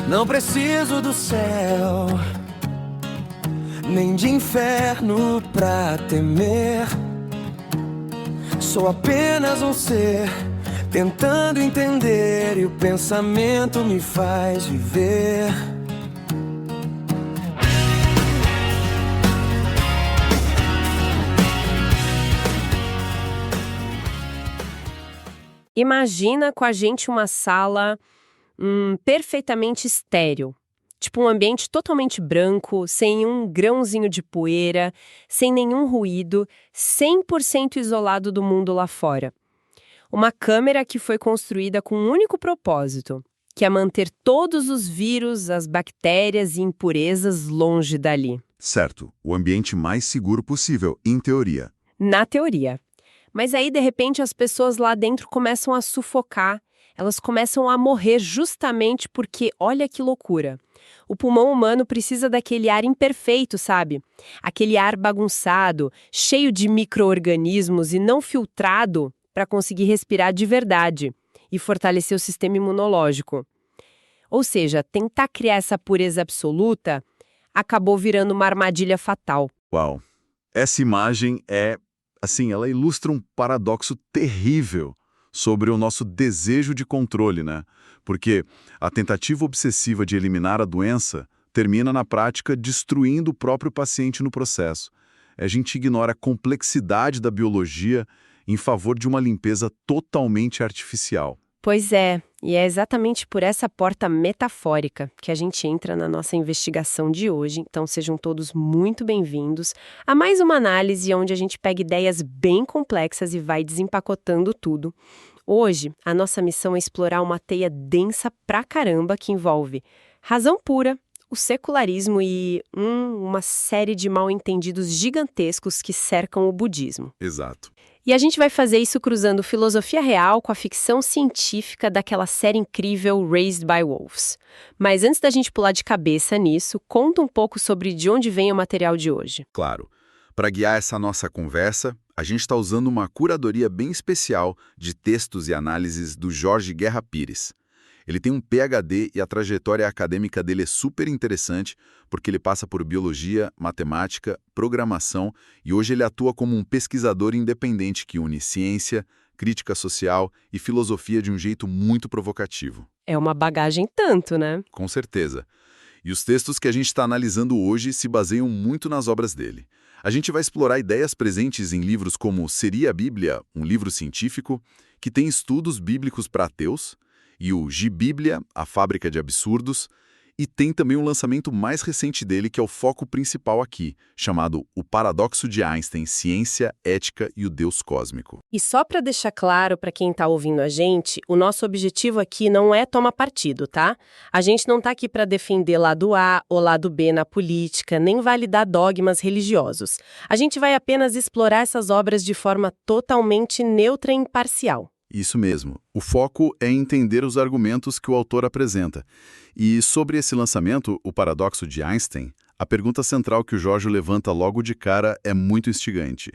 Não preciso do céu, nem de inferno pra temer. Sou apenas um ser tentando entender, e o pensamento me faz viver. Imagina com a gente uma sala perfeitamente estéril. Tipo um ambiente totalmente branco, sem um grãozinho de poeira, sem nenhum ruído, 100% isolado do mundo lá fora. Uma câmera que foi construída com um único propósito, que é manter todos os vírus, as bactérias e impurezas longe dali. Certo, o ambiente mais seguro possível, em teoria. Na teoria. Mas aí, de repente, as pessoas lá dentro começam a sufocar, elas começam a morrer justamente porque, olha que loucura, o pulmão humano precisa daquele ar imperfeito, sabe? Aquele ar bagunçado, cheio de micro-organismos e não filtrado para conseguir respirar de verdade e fortalecer o sistema imunológico. Ou seja, tentar criar essa pureza absoluta acabou virando uma armadilha fatal. Uau! Essa imagem ela ilustra um paradoxo terrível sobre o nosso desejo de controle, né? Porque a tentativa obsessiva de eliminar a doença termina, na prática, destruindo o próprio paciente no processo. A gente ignora a complexidade da biologia em favor de uma limpeza totalmente artificial. Pois é, e é exatamente por essa porta metafórica que a gente entra na nossa investigação de hoje, então sejam todos muito bem-vindos a mais uma análise onde a gente pega ideias bem complexas e vai desempacotando tudo. Hoje, a nossa missão é explorar uma teia densa pra caramba que envolve razão pura, o secularismo e uma série de mal-entendidos gigantescos que cercam o budismo. Exato. E a gente vai fazer isso cruzando filosofia real com a ficção científica daquela série incrível Raised by Wolves. Mas antes da gente pular de cabeça nisso, conta um pouco sobre de onde vem o material de hoje. Claro. Para guiar essa nossa conversa, a gente está usando uma curadoria bem especial de textos e análises do Jorge Guerra Pires. Ele tem um PhD e a trajetória acadêmica dele é super interessante porque ele passa por biologia, matemática, programação e hoje ele atua como um pesquisador independente que une ciência, crítica social e filosofia de um jeito muito provocativo. É uma bagagem tanto, né? Com certeza. E os textos que a gente está analisando hoje se baseiam muito nas obras dele. A gente vai explorar ideias presentes em livros como Seria a Bíblia, um livro científico, que tem estudos bíblicos para ateus, e o Gibíblia, a Fábrica de Absurdos, e tem também um lançamento mais recente dele, que é o foco principal aqui, chamado O Paradoxo de Einstein, Ciência, Ética e o Deus Cósmico. E só para deixar claro para quem está ouvindo a gente, o nosso objetivo aqui não é tomar partido, tá? A gente não está aqui para defender lado A ou lado B na política, nem validar dogmas religiosos. A gente vai apenas explorar essas obras de forma totalmente neutra e imparcial. Isso mesmo. O foco é entender os argumentos que o autor apresenta. E sobre esse lançamento, O Paradoxo de Einstein, a pergunta central que o Jorge levanta logo de cara é muito instigante.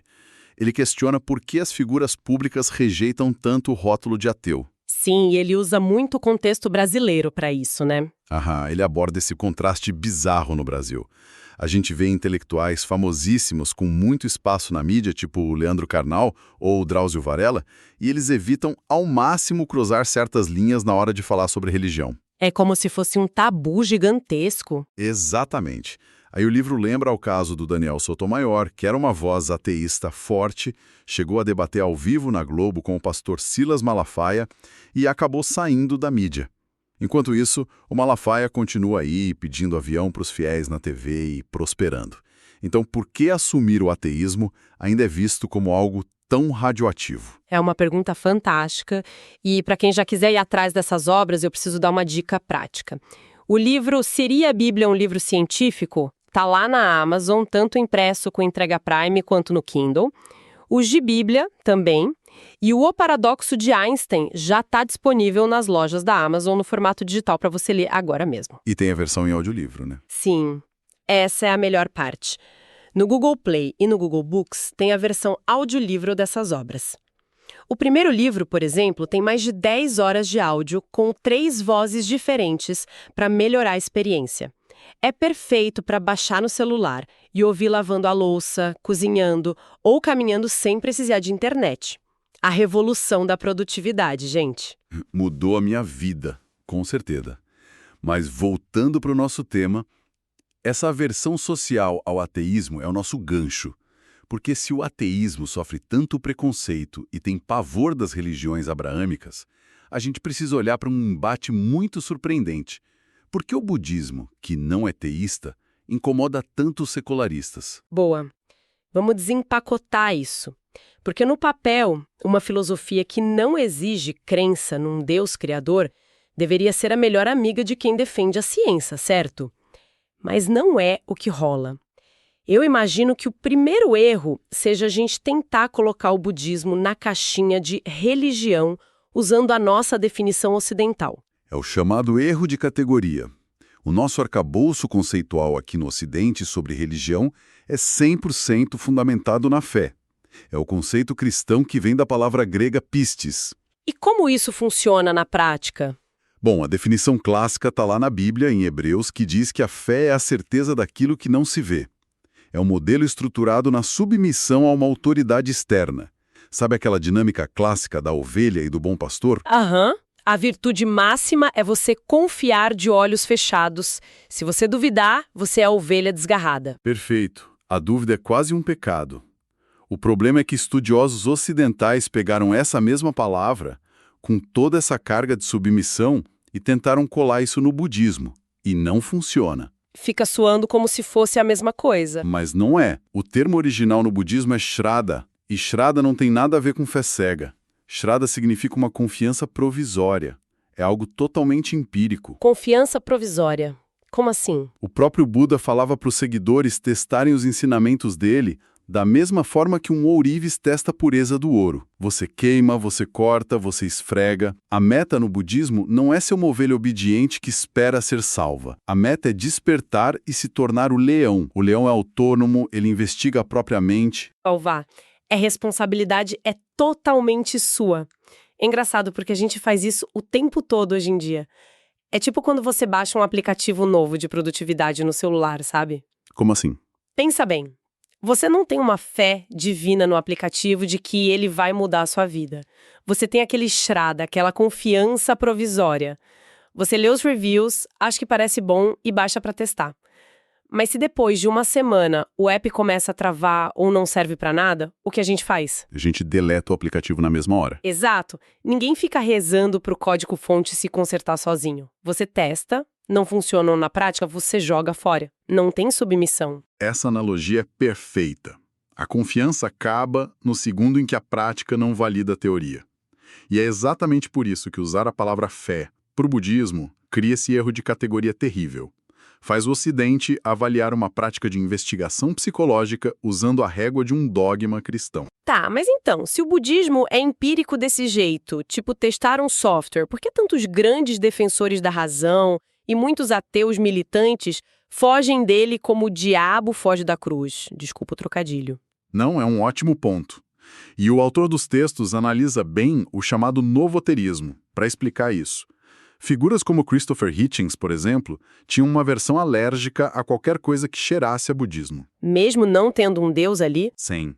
Ele questiona por que as figuras públicas rejeitam tanto o rótulo de ateu. Sim, e ele usa muito o contexto brasileiro para isso, né? Ele aborda esse contraste bizarro no Brasil. A gente vê intelectuais famosíssimos com muito espaço na mídia, tipo o Leandro Carnal ou o Drauzio Varela, e eles evitam ao máximo cruzar certas linhas na hora de falar sobre religião. É como se fosse um tabu gigantesco. Exatamente. Aí o livro lembra o caso do Daniel Sotomayor, que era uma voz ateísta forte, chegou a debater ao vivo na Globo com o pastor Silas Malafaia e acabou saindo da mídia. Enquanto isso, o Malafaia continua aí pedindo avião para os fiéis na TV e prosperando. Então, por que assumir o ateísmo ainda é visto como algo tão radioativo? É uma pergunta fantástica e para quem já quiser ir atrás dessas obras, eu preciso dar uma dica prática. O livro Seria a Bíblia um livro científico? Tá lá na Amazon, tanto impresso com entrega Prime quanto no Kindle. O Gibíblia também. E o Paradoxo de Einstein já está disponível nas lojas da Amazon no formato digital para você ler agora mesmo. E tem a versão em audiolivro, né? Sim, essa é a melhor parte. No Google Play e no Google Books tem a versão audiolivro dessas obras. O primeiro livro, por exemplo, tem mais de 10 horas de áudio com 3 vozes diferentes para melhorar a experiência. É perfeito para baixar no celular e ouvir lavando a louça, cozinhando ou caminhando sem precisar de internet. A revolução da produtividade, gente. Mudou a minha vida, com certeza. Mas voltando para o nosso tema, essa aversão social ao ateísmo é o nosso gancho. Porque se o ateísmo sofre tanto preconceito e tem pavor das religiões abraâmicas, a gente precisa olhar para um embate muito surpreendente. Por que o budismo, que não é teísta, incomoda tanto os secularistas? Boa. Vamos desempacotar isso. Porque no papel, uma filosofia que não exige crença num Deus criador deveria ser a melhor amiga de quem defende a ciência, certo? Mas não é o que rola. Eu imagino que o primeiro erro seja a gente tentar colocar o budismo na caixinha de religião usando a nossa definição ocidental. É o chamado erro de categoria. O nosso arcabouço conceitual aqui no Ocidente sobre religião é 100% fundamentado na fé. É o conceito cristão que vem da palavra grega pistis. E como isso funciona na prática? Bom, a definição clássica está lá na Bíblia, em Hebreus, que diz que a fé é a certeza daquilo que não se vê. É um modelo estruturado na submissão a uma autoridade externa. Sabe aquela dinâmica clássica da ovelha e do bom pastor? Aham. A virtude máxima é você confiar de olhos fechados. Se você duvidar, você é a ovelha desgarrada. Perfeito. A dúvida é quase um pecado. O problema é que estudiosos ocidentais pegaram essa mesma palavra, com toda essa carga de submissão, e tentaram colar isso no budismo. E não funciona. Fica soando como se fosse a mesma coisa. Mas não é. O termo original no budismo é Shraddha, e Shraddha não tem nada a ver com fé cega. Shraddha significa uma confiança provisória. É algo totalmente empírico. Confiança provisória. Como assim? O próprio Buda falava para os seguidores testarem os ensinamentos dele da mesma forma que um ourives testa a pureza do ouro. Você queima, você corta, você esfrega. A meta no budismo não é ser uma ovelha obediente que espera ser salva. A meta é despertar e se tornar o leão. O leão é autônomo, ele investiga a própria mente. Alvá, responsabilidade é totalmente sua. É engraçado porque a gente faz isso o tempo todo hoje em dia. É tipo quando você baixa um aplicativo novo de produtividade no celular, sabe? Como assim? Pensa bem. Você não tem uma fé divina no aplicativo de que ele vai mudar a sua vida. Você tem aquele Shraddha, aquela confiança provisória. Você lê os reviews, acha que parece bom e baixa para testar. Mas se depois de uma semana o app começa a travar ou não serve para nada, o que a gente faz? A gente deleta o aplicativo na mesma hora. Exato. Ninguém fica rezando para o código-fonte se consertar sozinho. Você testa, não funciona na prática, você joga fora. Não tem submissão. Essa analogia é perfeita. A confiança acaba no segundo em que a prática não valida a teoria. E é exatamente por isso que usar a palavra fé para o budismo cria esse erro de categoria terrível. Faz o Ocidente avaliar uma prática de investigação psicológica usando a régua de um dogma cristão. Tá, mas então, se o budismo é empírico desse jeito, tipo testar um software, por que tantos grandes defensores da razão e muitos ateus militantes fogem dele como o diabo foge da cruz? Desculpa o trocadilho. Não, é um ótimo ponto. E o autor dos textos analisa bem o chamado novoterismo para explicar isso. Figuras como Christopher Hitchens, por exemplo, tinham uma versão alérgica a qualquer coisa que cheirasse a budismo. Mesmo não tendo um deus ali? Sim.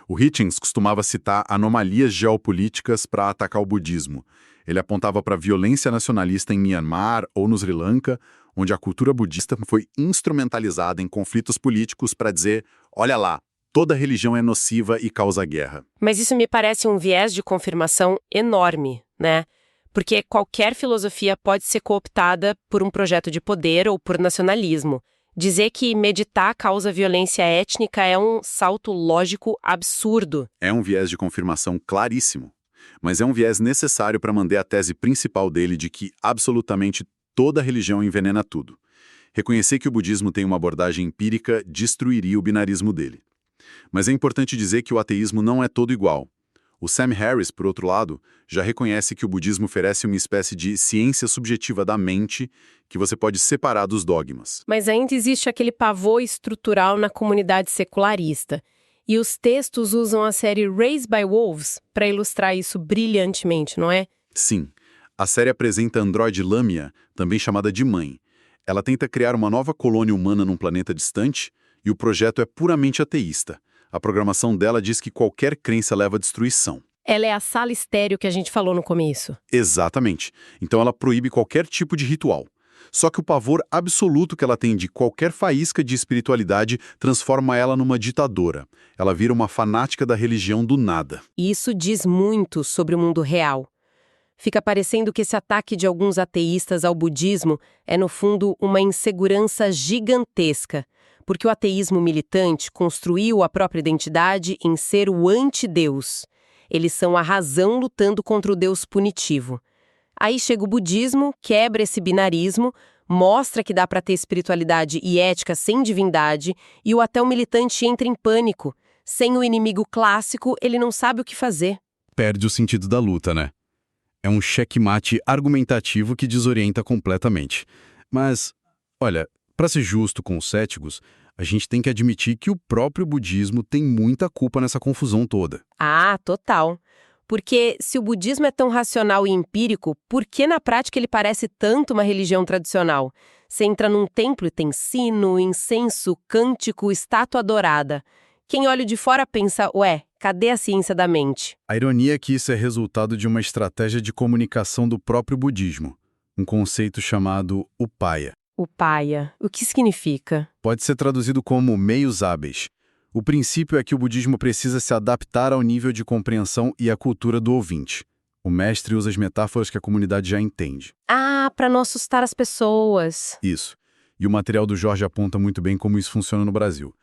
O Hitchens costumava citar anomalias geopolíticas para atacar o budismo. Ele apontava para a violência nacionalista em Myanmar ou no Sri Lanka, onde a cultura budista foi instrumentalizada em conflitos políticos para dizer, olha lá, toda religião é nociva e causa guerra. Mas isso me parece um viés de confirmação enorme, né? Porque qualquer filosofia pode ser cooptada por um projeto de poder ou por nacionalismo. Dizer que meditar causa violência étnica é um salto lógico absurdo. É um viés de confirmação claríssimo, mas é um viés necessário para manter a tese principal dele de que absolutamente toda religião envenena tudo. Reconhecer que o budismo tem uma abordagem empírica destruiria o binarismo dele. Mas é importante dizer que o ateísmo não é todo igual. O Sam Harris, por outro lado, já reconhece que o budismo oferece uma espécie de ciência subjetiva da mente que você pode separar dos dogmas. Mas ainda existe aquele pavor estrutural na comunidade secularista. E os textos usam a série Raised by Wolves para ilustrar isso brilhantemente, não é? Sim. A série apresenta a androide Lamia, também chamada de Mãe. Ela tenta criar uma nova colônia humana num planeta distante e o projeto é puramente ateísta. A programação dela diz que qualquer crença leva à destruição. Ela é a sala estéreo que a gente falou no começo. Exatamente. Então ela proíbe qualquer tipo de ritual. Só que o pavor absoluto que ela tem de qualquer faísca de espiritualidade transforma ela numa ditadora. Ela vira uma fanática da religião do nada. E isso diz muito sobre o mundo real. Fica parecendo que esse ataque de alguns ateístas ao budismo é, no fundo, uma insegurança gigantesca, porque o ateísmo militante construiu a própria identidade em ser o antideus. Eles são a razão lutando contra o deus punitivo. Aí chega o budismo, quebra esse binarismo, mostra que dá para ter espiritualidade e ética sem divindade, e o ateu militante entra em pânico. Sem o inimigo clássico, ele não sabe o que fazer. Perde o sentido da luta, né? É um checkmate argumentativo que desorienta completamente. Mas, olha, para ser justo com os céticos, a gente tem que admitir que o próprio budismo tem muita culpa nessa confusão toda. Ah, total. Porque se o budismo é tão racional e empírico, por que na prática ele parece tanto uma religião tradicional? Você entra num templo e tem sino, incenso, cântico, estátua dourada. Quem olha de fora pensa, ué, cadê a ciência da mente? A ironia é que isso é resultado de uma estratégia de comunicação do próprio budismo, um conceito chamado upaya. Upaya, o que significa? Pode ser traduzido como meios hábeis. O princípio é que o budismo precisa se adaptar ao nível de compreensão e à cultura do ouvinte. O mestre usa as metáforas que a comunidade já entende. Ah, para não assustar as pessoas. Isso. E o material do Jorge aponta muito bem como isso funciona no Brasil.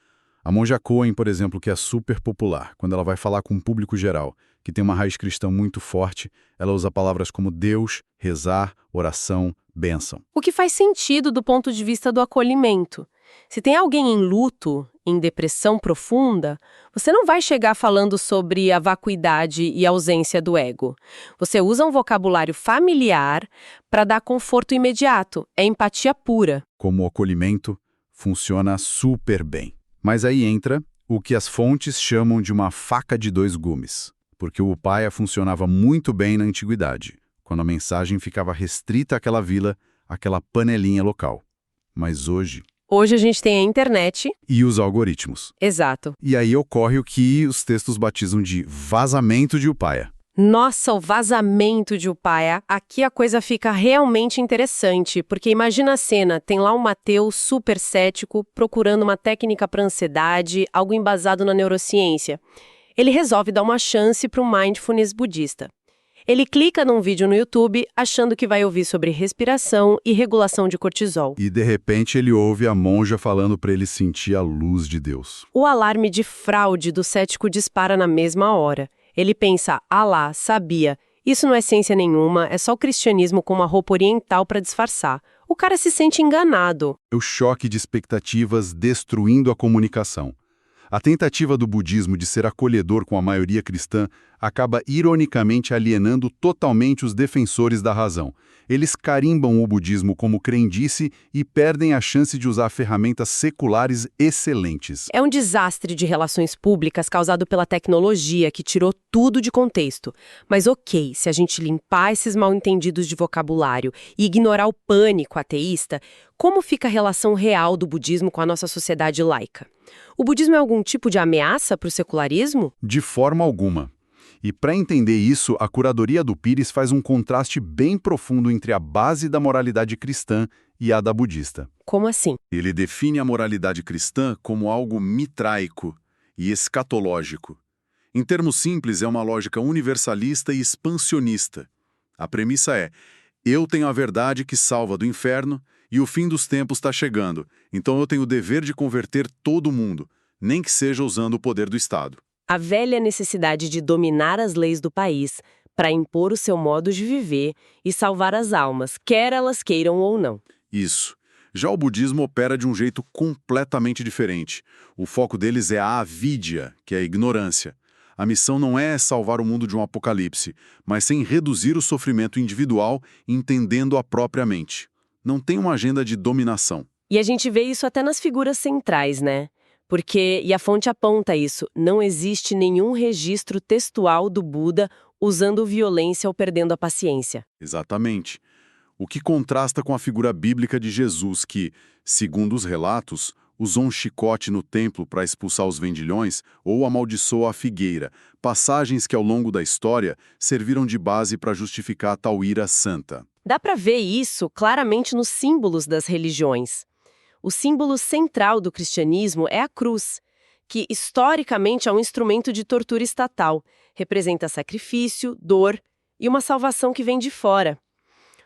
A monja Coen, por exemplo, que é super popular, quando ela vai falar com um público geral, que tem uma raiz cristã muito forte, ela usa palavras como Deus, rezar, oração, bênção. O que faz sentido do ponto de vista do acolhimento. Se tem alguém em luto, em depressão profunda, você não vai chegar falando sobre a vacuidade e a ausência do ego. Você usa um vocabulário familiar para dar conforto imediato. É empatia pura. Como o acolhimento, funciona super bem. Mas aí entra o que as fontes chamam de uma faca de dois gumes, porque o upaya funcionava muito bem na antiguidade, quando a mensagem ficava restrita àquela vila, àquela panelinha local. Mas hoje a gente tem a internet. E os algoritmos. Exato. E aí ocorre o que os textos batizam de vazamento de upaya. Nossa, o vazamento de upaya. Aqui a coisa fica realmente interessante, porque imagina a cena, tem lá um Mateus super cético, procurando uma técnica para ansiedade, algo embasado na neurociência. Ele resolve dar uma chance para um mindfulness budista. Ele clica num vídeo no YouTube, achando que vai ouvir sobre respiração e regulação de cortisol. E de repente ele ouve a monja falando para ele sentir a luz de Deus. O alarme de fraude do cético dispara na mesma hora. Ele pensa, ah lá, sabia, isso não é ciência nenhuma, é só o cristianismo com uma roupa oriental para disfarçar. O cara se sente enganado. O choque de expectativas destruindo a comunicação. A tentativa do budismo de ser acolhedor com a maioria cristã acaba ironicamente alienando totalmente os defensores da razão. Eles carimbam o budismo como crendice e perdem a chance de usar ferramentas seculares excelentes. É um desastre de relações públicas causado pela tecnologia que tirou tudo de contexto. Mas ok, se a gente limpar esses mal-entendidos de vocabulário e ignorar o pânico ateísta, como fica a relação real do budismo com a nossa sociedade laica? O budismo é algum tipo de ameaça para o secularismo? De forma alguma. E para entender isso, a curadoria do Pires faz um contraste bem profundo entre a base da moralidade cristã e a da budista. Como assim? Ele define a moralidade cristã como algo mitraico e escatológico. Em termos simples, é uma lógica universalista e expansionista. A premissa é: eu tenho a verdade que salva do inferno e o fim dos tempos está chegando, então eu tenho o dever de converter todo mundo, nem que seja usando o poder do Estado. A velha necessidade de dominar as leis do país para impor o seu modo de viver e salvar as almas, quer elas queiram ou não. Isso. Já o budismo opera de um jeito completamente diferente. O foco deles é a avidya, que é a ignorância. A missão não é salvar o mundo de um apocalipse, mas sim reduzir o sofrimento individual entendendo a própria mente. Não tem uma agenda de dominação. E a gente vê isso até nas figuras centrais, né? e a fonte aponta isso, não existe nenhum registro textual do Buda usando violência ou perdendo a paciência. Exatamente. O que contrasta com a figura bíblica de Jesus que, segundo os relatos, usou um chicote no templo para expulsar os vendilhões ou amaldiçoou a figueira, passagens que ao longo da história serviram de base para justificar a tal ira santa. Dá para ver isso claramente nos símbolos das religiões. O símbolo central do cristianismo é a cruz, que historicamente é um instrumento de tortura estatal, representa sacrifício, dor e uma salvação que vem de fora.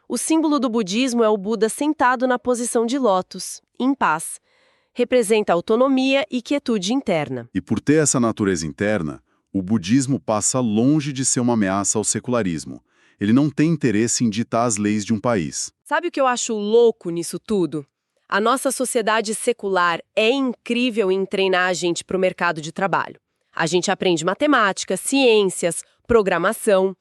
O símbolo do budismo é o Buda sentado na posição de lótus, em paz. Representa autonomia e quietude interna. E por ter essa natureza interna, o budismo passa longe de ser uma ameaça ao secularismo. Ele não tem interesse em ditar as leis de um país. Sabe o que eu acho louco nisso tudo? A nossa sociedade secular é incrível em treinar a gente para o mercado de trabalho. A gente aprende matemática, ciências, programação,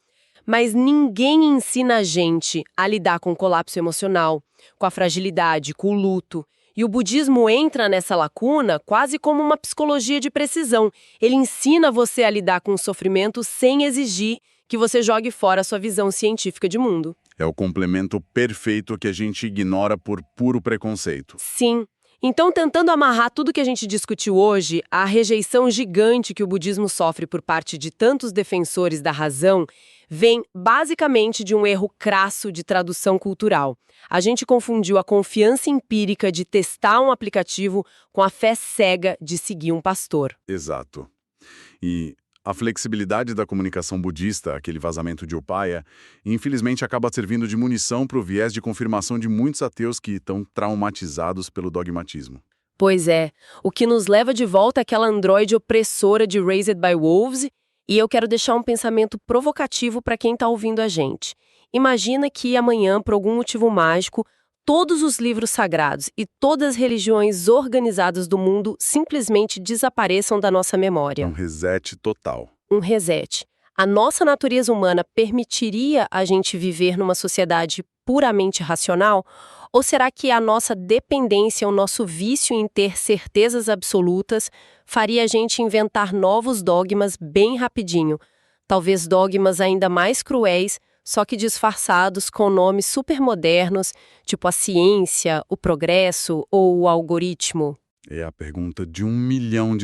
mas ninguém ensina a gente a lidar com o colapso emocional, com a fragilidade, com o luto. E o budismo entra nessa lacuna quase como uma psicologia de precisão. Ele ensina você a lidar com o sofrimento sem exigir que você jogue fora a sua visão científica de mundo. É o complemento perfeito que a gente ignora por puro preconceito. Sim. Então, tentando amarrar tudo que a gente discutiu hoje, a rejeição gigante que o budismo sofre por parte de tantos defensores da razão vem basicamente de um erro crasso de tradução cultural. A gente confundiu a confiança empírica de testar um aplicativo com a fé cega de seguir um pastor. Exato. E a flexibilidade da comunicação budista, aquele vazamento de Upaya, infelizmente acaba servindo de munição para o viés de confirmação de muitos ateus que estão traumatizados pelo dogmatismo. Pois é, o que nos leva de volta àquela androide opressora de Raised by Wolves, e eu quero deixar um pensamento provocativo para quem está ouvindo a gente. Imagina que amanhã, por algum motivo mágico, todos os livros sagrados e todas as religiões organizadas do mundo simplesmente desapareçam da nossa memória. Um reset total. Um reset. A nossa natureza humana permitiria a gente viver numa sociedade puramente racional? Ou será que a nossa dependência, o nosso vício em ter certezas absolutas, faria a gente inventar novos dogmas bem rapidinho? Talvez dogmas ainda mais cruéis, só que disfarçados com nomes supermodernos, tipo a ciência, o progresso ou o algoritmo? É a pergunta de $1 milhão.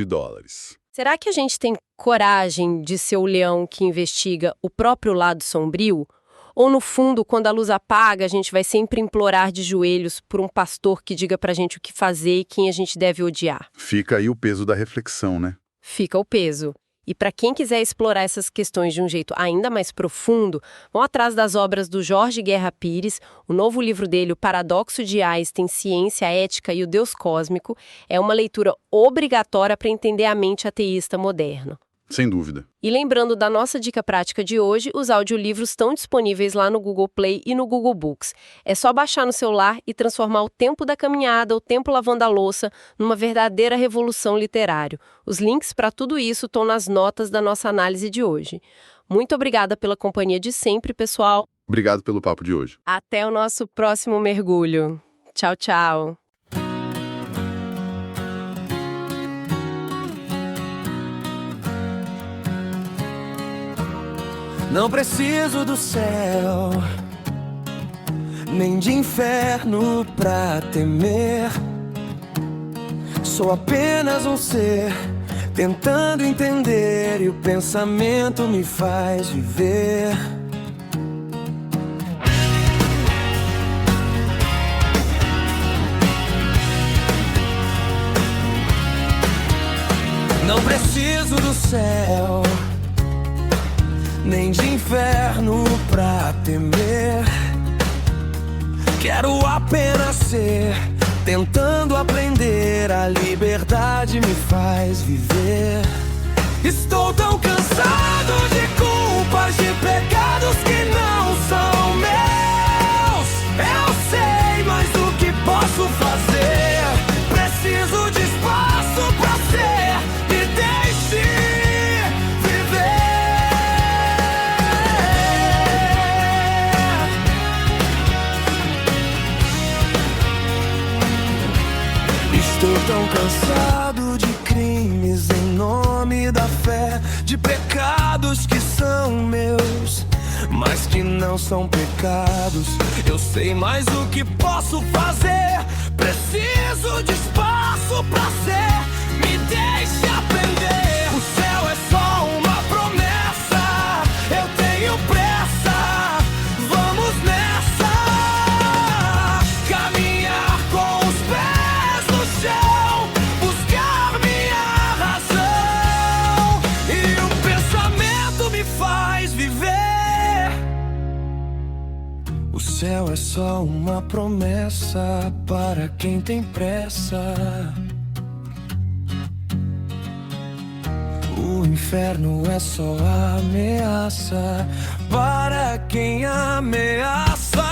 Será que a gente tem coragem de ser o leão que investiga o próprio lado sombrio? Ou, no fundo, quando a luz apaga, a gente vai sempre implorar de joelhos por um pastor que diga pra gente o que fazer e quem a gente deve odiar? Fica aí o peso da reflexão, né? Fica o peso. E para quem quiser explorar essas questões de um jeito ainda mais profundo, vão atrás das obras do Jorge Guerra Pires. O novo livro dele, O Paradoxo de Einstein, Ciência, Ética e o Deus Cósmico, é uma leitura obrigatória para entender a mente ateísta moderna. Sem dúvida. E lembrando da nossa dica prática de hoje, os audiolivros estão disponíveis lá no Google Play e no Google Books. É só baixar no celular e transformar o tempo da caminhada, o tempo lavando a louça, numa verdadeira revolução literária. Os links para tudo isso estão nas notas da nossa análise de hoje. Muito obrigada pela companhia de sempre, pessoal. Obrigado pelo papo de hoje. Até o nosso próximo mergulho. Tchau, tchau. Não preciso do céu, nem de inferno pra temer. Sou apenas um ser tentando entender e o pensamento me faz viver. Não preciso do céu, nem de inferno pra temer. Quero apenas ser, tentando aprender. A liberdade me faz viver. Estou tão cansado de culpas, de pecados que não são meus. Eu sei, mas o que posso fazer? Preciso de espaço pra ser. Me deixe Estou tão cansado de crer. pecados que são meus, mas que não são pecados. Eu sei mais o que posso fazer. Preciso de espaço pra ser. Me deixe aprender. O céu é só uma promessa. Eu tenho pressa. Vamos nessa. Caminhar com os pés no chão. Buscar minha razão. E o pensamento me faz viver. O céu é só uma promessa para quem tem pressa. O inferno é só ameaça para quem ameaça.